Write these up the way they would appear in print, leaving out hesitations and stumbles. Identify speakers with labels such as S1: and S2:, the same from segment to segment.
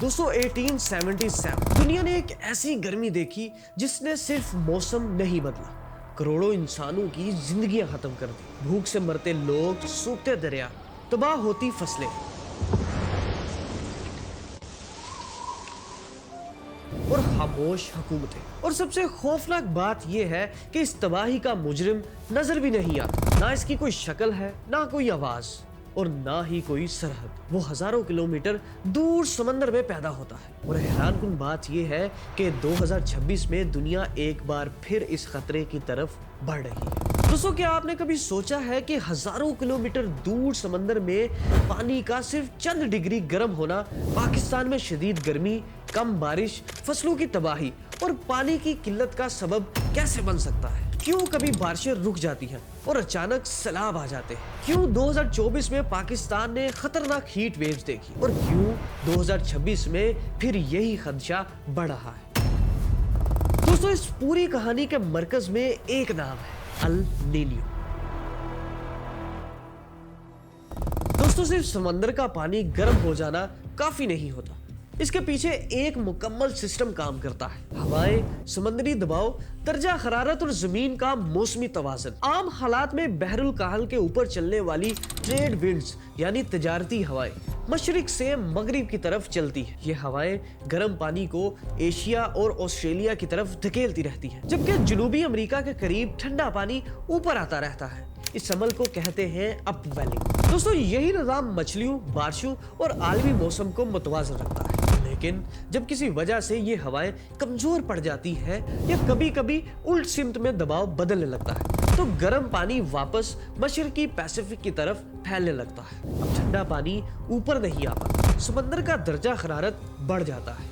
S1: दोस्तों 1877 दुनिया ने एक ऐसी गर्मी देखी जिसने सिर्फ मौसम नहीं बदला, करोड़ों इंसानों की जिंदगियां खत्म कर दी। भूख से मरते लोग, सूखते दरिया, तबाह होती फसलें और खामोश हुकूमतें। और सबसे खौफनाक बात यह है कि इस तबाही का मुजरिम नजर भी नहीं आता। ना इसकी कोई शक्ल है, ना कोई आवाज और ना ही कोई सरहद। वो हजारों किलोमीटर दूर समंदर में पैदा होता है। और हैरानकुन बात यह है कि 2026 में दुनिया एक बार फिर इस खतरे की तरफ बढ़ रही है। दोस्तों, क्या आपने कभी सोचा है कि हजारों किलोमीटर दूर समंदर में पानी का सिर्फ चंद डिग्री गर्म होना पाकिस्तान में शदीद गर्मी, कम बारिश, फसलों की तबाही और पानी की किल्लत का सबब कैसे बन सकता है? क्यों कभी बारिशें रुक जाती हैं और अचानक सैलाब आ जाते हैं? क्यों 2024 में पाकिस्तान ने खतरनाक हीट वेव्स देखी और क्यों 2026 में फिर यही खदशा बढ़ रहा है? दोस्तों, इस पूरी कहानी के मरकज में एक नाम है, अल नीनियो। दोस्तों, सिर्फ समंदर का पानी गर्म हो जाना काफी नहीं होता, इसके पीछे एक मुकम्मल सिस्टम काम करता है। हवाएं, समंदरी दबाव, दर्जा हरारत और जमीन का मौसमी तवाज़ुन। आम हालात में बहरुल काहल के ऊपर चलने वाली ट्रेड विंड्स यानी तजारती हवाएं मशरिक से मगरिब की तरफ चलती है। ये हवाएं गर्म पानी को एशिया और ऑस्ट्रेलिया की तरफ धकेलती रहती हैं, जबकि जनूबी अमेरिका के करीब ठंडा पानी ऊपर आता रहता है। इस अमल को कहते हैं अपवेलिंग। दोस्तों, यही निज़ाम मछलियों, बारिशों और आलमी मौसम को मुतवाज़िन रखता है। लेकिन जब किसी वजह से ये हवाएं कमजोर पड़ जाती है या कभी कभी उल्ट सिमत में दबाव बदलने लगता है, तो गर्म पानी वापस मशरकी पैसिफिक की तरफ फैलने लगता है। अब ठंडा पानी ऊपर नहीं आ पाता, समंदर का दर्जा हरारत बढ़ जाता है,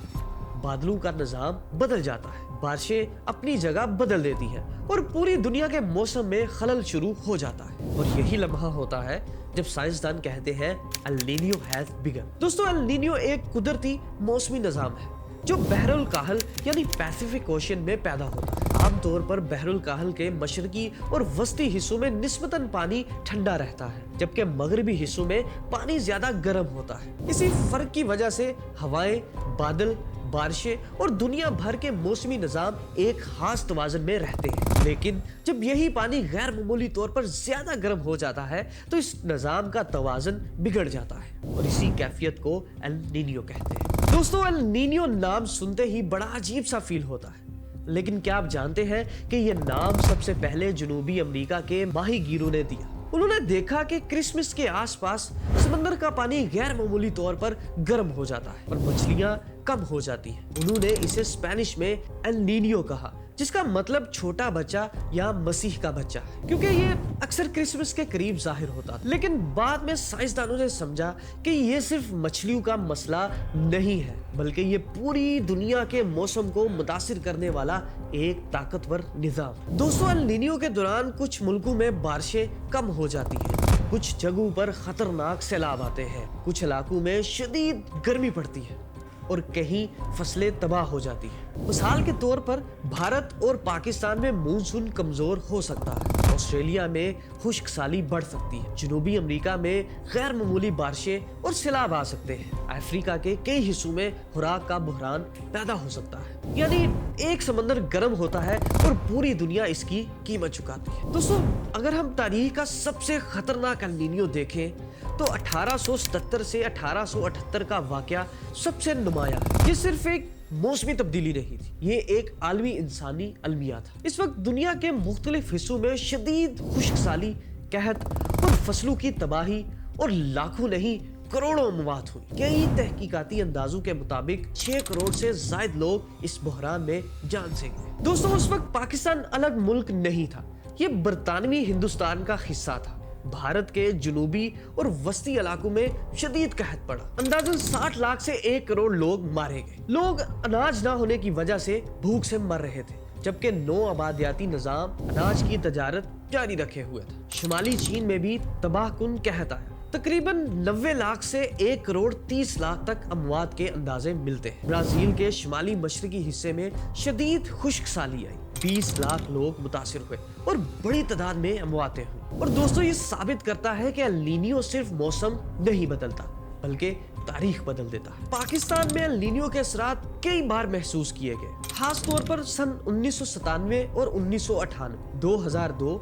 S1: बादलों का निजाम बदल जाता है, बारिशें अपनी जगह बदल देती हैं और पूरी दुनिया के मौसम में खलल शुरू हो जाता है। और यही लम्हा होता है जब साइंसदान कहते हैं अल नीनियो हैज बिगन। दोस्तों, अल नीनियो एक कुदरती मौसमी निजाम है जो बहरुल काहल यानी पैसिफिक ओशन में पैदा होता है। आमतौर पर बहरुल काहल के मशरकी और वस्ती हिस्सों में निस्बतन पानी ठंडा रहता है, जबकि मगरबी हिस्सों में पानी ज्यादा गर्म होता है। इसी फर्क की वजह से हवाएं, बादल, बारिशें और दुनिया भर के मौसमी निजाम एक खास तवाज़ुन में रहते हैं। लेकिन जब यही पानी गैर मामूली तौर पर ज्यादा गर्म हो जाता है तो इस निजाम का तवाज़ुन बिगड़ जाता है और इसी कैफियत को एल नीनियो कहते हैं। दोस्तों, एल नीनियो नाम सुनते ही बड़ा अजीब सा फील होता है, लेकिन क्या आप जानते हैं कि यह नाम सबसे पहले जनूबी अमेरिका के माहीगीरों ने दिया। उन्होंने देखा कि क्रिसमस के आसपास समंदर का पानी गैर मामूली तौर पर गर्म हो जाता है और मछलियां कम हो जाती हैं। उन्होंने इसे स्पेनिश में एल नीनियो कहा, जिसका मतलब छोटा बच्चा या मसीह का बच्चा है, क्योंकि ये अक्सर क्रिसमस के करीब जाहिर होता। लेकिन बाद में साइंसदानों ने समझा कि ये सिर्फ मछलियों का मसला नहीं है, बल्कि ये पूरी दुनिया के मौसम को मुतासिर करने वाला एक ताकतवर निजाम। दोस्तों, एल नीनियो के दौरान कुछ मुल्कों में बारिशें कम हो जाती हैं, कुछ जगहों पर खतरनाक सैलाब आते हैं, कुछ इलाकों में शदीद गर्मी पड़ती है और कहीं फसलें तबाह हो जाती हैं। मिसाल के तौर पर भारत और पाकिस्तान में मानसून कमजोर हो सकता है, ऑस्ट्रेलिया में खुश्क साली बढ़ सकती है, जनूबी अमेरिका में गैर मामूली बारिशें और सैलाब आ सकते हैं, अफ्रीका के कई हिस्सों में खुराक का बहरान पैदा हो सकता है। यानी एक समंदर गर्म होता है और पूरी दुनिया इसकी कीमत चुकाती है। दोस्तों, अगर हम तारीख का सबसे खतरनाक एल नीनियो देखें तो 1877 से 1878 का वाकया सबसे नुमाया है। ये सिर्फ एक मौसमी तब्दीली नहीं थी, ये एक आलमी इंसानी अलमिया था। इस वक्त दुनिया के मुख्तलिफ हिस्सों में शदीद खुश्कसाली, कहत और फसलों की तबाही और लाखों नहीं करोड़ों मौत हुई। कई तहकीकाती अंदाजों के मुताबिक 6 करोड़ से ज्यादा लोग इस बहरान में जान से गए। दोस्तों, उस वक्त पाकिस्तान अलग मुल्क नहीं था, ये बरतानवी हिंदुस्तान का हिस्सा था। भारत के जनूबी और वस्ती इलाकों में शदीद कहत पड़ा। अंदाजन 60 लाख से 1 करोड़ लोग मारे गए। लोग अनाज ना होने की वजह से भूख से मर रहे थे, जबकि नौ आबादियाती निजाम अनाज की तजारत जारी रखे हुए था। शुमाली चीन में भी तबाहकुन कहत आया। तकरीबन 90 लाख से 1 करोड़ 30 लाख तक अमवात के अंदाजे मिलते हैं। ब्राजील के शुमाली मशरकी हिस्से में शदीद खुश्क साली आई, 20 लाख लोग मुतासिर हुए और बड़ी तादाद में अमवातें हुई। और दोस्तों, ये साबित करता है कि एल नीनियो सिर्फ मौसम नहीं बदलता, बल्कि तारीख बदल देता है। पाकिस्तान में एल नीनो के असरात कई बार महसूस किए गए, खास तौर पर सन 1997 और 1998, 2002,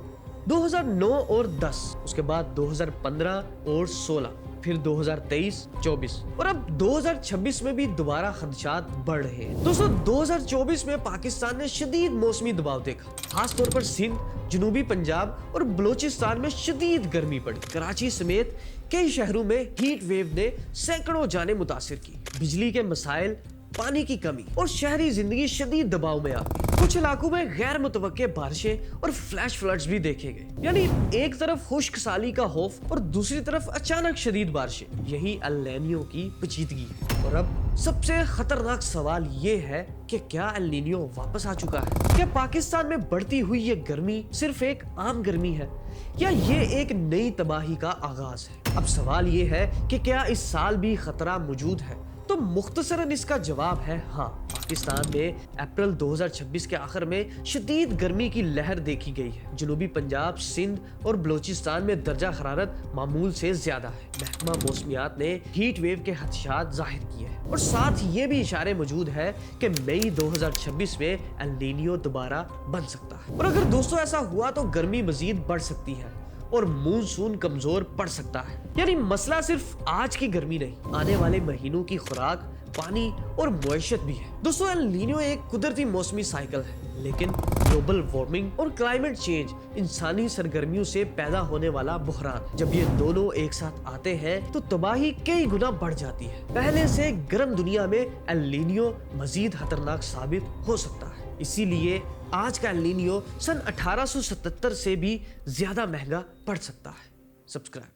S1: 2009 और 10, उसके बाद 2015 और 16, फिर 2023-24 और अब 2026 में भी दोबारा खदशात बढ़ रहे हैं। दोस्तों 2024 में पाकिस्तान ने शदीद मौसमी दबाव देखा, खास तौर पर सिंध, जनूबी पंजाब और बलोचिस्तान में शदीद गर्मी पड़ी। कराची समेत कई शहरों में हीट वेव ने सैकड़ों जानें मुतासिर की। बिजली के मसाइल, पानी की कमी और शहरी जिंदगी शदीद दबाव में आ गई। कुछ इलाकों में गैर मुतवक्के बारिशें और फ्लैश फ्लड्स भी देखे गए। यानी एक तरफ खुश्क साली का खौफ और दूसरी तरफ अचानक शदीद बारिशें। यही एल नीनो की पेचीदगी है। और अब सबसे खतरनाक सवाल ये है कि क्या एल नीनो वापस आ चुका है? क्या पाकिस्तान में बढ़ती हुई ये गर्मी सिर्फ एक आम गर्मी है या ये एक नई तबाही का आगाज है? अब सवाल ये है कि क्या इस साल भी खतरा मौजूद है? तो मुख्तसरन इसका जवाब है हाँ। पाकिस्तान में अप्रैल 2026 के आखिर में शदीद गर्मी की लहर देखी गई है। जनूबी पंजाब, सिंध और बलोचिस्तान में दर्जा हरारत मामूल से ज्यादा है। महकमा मौसमियात ने हीट वेव के खदशात जाहिर किए हैं और साथ ये भी इशारे मौजूद है कि मई 2026 में एल नीनो दोबारा बन सकता है। और अगर दोस्तों ऐसा हुआ तो गर्मी मजीद बढ़ सकती है और मानसून कमजोर पड़ सकता है। यानी मसला सिर्फ आज की गर्मी नहीं, आने वाले महीनों की खुराक, पानी और मुआशत भी है। दोस्तों एल नीनो एक कुदरती मौसमी साइकिल है, लेकिन ग्लोबल वार्मिंग और क्लाइमेट चेंज इंसानी सरगर्मियों से पैदा होने वाला बहरान, जब ये दोनों एक साथ आते हैं तो तबाही कई गुना बढ़ जाती है। पहले से गर्म दुनिया में एल नीनो मजीद खतरनाक साबित हो सकता है। इसीलिए आज का एल नीनो सन 1877 से भी ज्यादा महंगा पड़ सकता है। सब्सक्राइब।